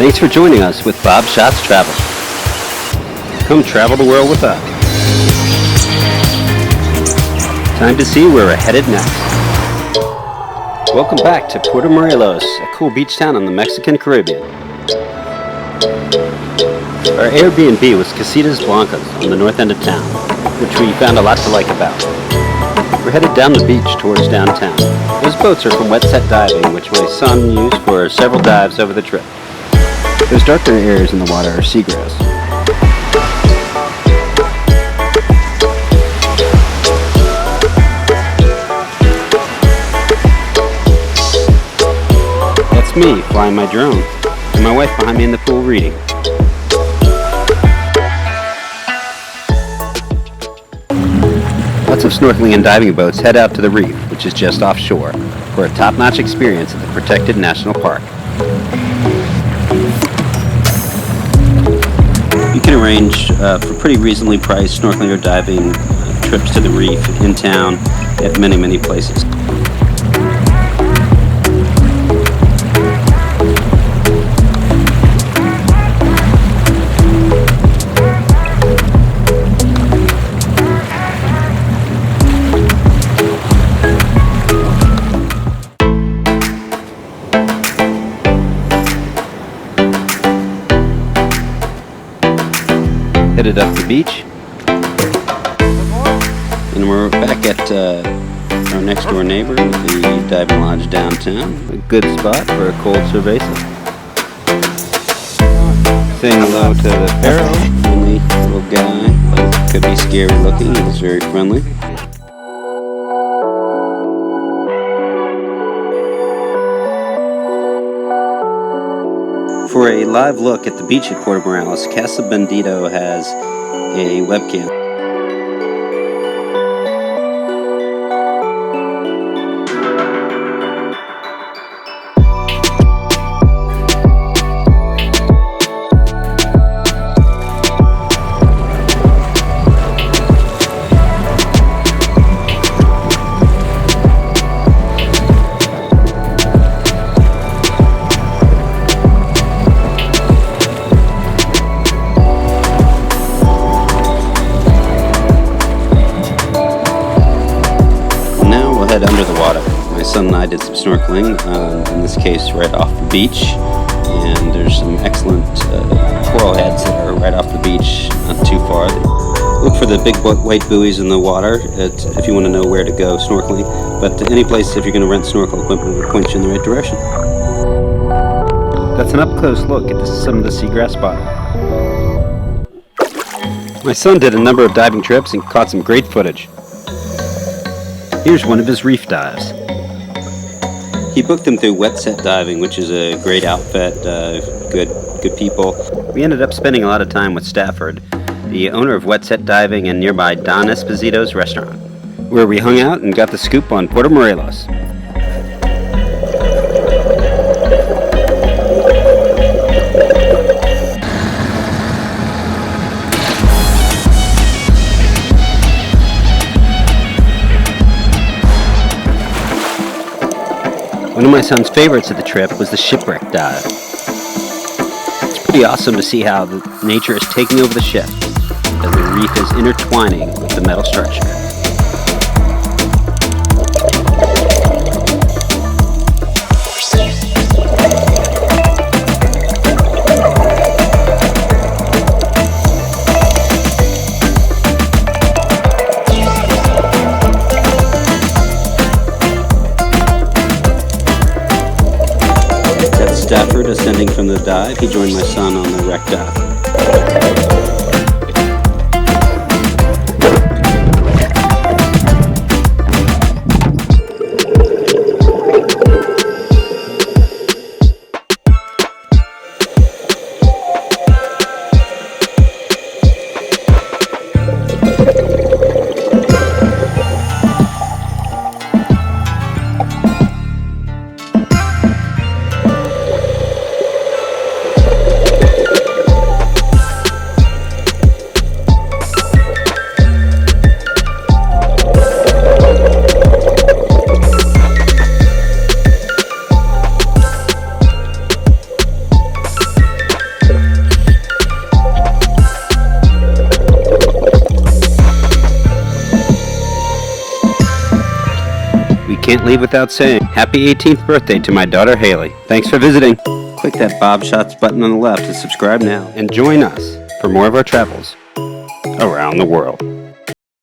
Thanks for joining us with Bob Shots Travel. Come travel the world with us. Time to see where we're headed next. Welcome back to Puerto Morelos, a cool beach town on the Mexican Caribbean. Our Airbnb was Casitas Blancas on the north end of town, which we found a lot to like about. We're headed down the beach towards downtown. Those boats are from Wet Set Diving, which my son used for several dives over the trip. Those darker areas in the water are seagrass. That's me flying my drone, and my wife behind me in the pool reading. Lots of snorkeling and diving boats head out to the Reef, which is just offshore, for a top-notch experience at the protected national park. You can arrange for pretty reasonably priced snorkeling or diving trips to the Reef in town at many places. Headed up the beach, and we're back at our next door neighbor, the diving lodge downtown. A good spot for a cold cerveza. Saying hello to the Pharaoh, friendly little guy. Could be scary looking, he's very friendly. For a live look at the beach at Puerto Morelos, Casa Bendito has a webcam. Head under the water. My son and I did some snorkeling, in this case right off the beach, and there's some excellent coral heads that are right off the beach, not too far. Look for the big white buoys in the water if you want to know where to go snorkeling, but any place if you're going to rent snorkel equipment will point you in the right direction. That's an up-close look at some of the seagrass bottom. My son did a number of diving trips and caught some great footage. Here's one of his reef dives. He booked them through Wet Set Diving, which is a great outfit, good people. We ended up spending a lot of time with Stafford, the owner of Wet Set Diving and nearby Don Esposito's restaurant, where we hung out and got the scoop on Puerto Morelos. One of my son's favorites of the trip was the shipwreck dive. It's pretty awesome to see how the nature is taking over the ship as the reef is intertwining with the metal structure. Stafford ascending from the dive. He joined my son on the wreck dive. can't leave without saying happy 18th birthday to my daughter Haley. Thanks for visiting. Click that Bob Shots button on the left to subscribe now and join us for more of our travels around the world.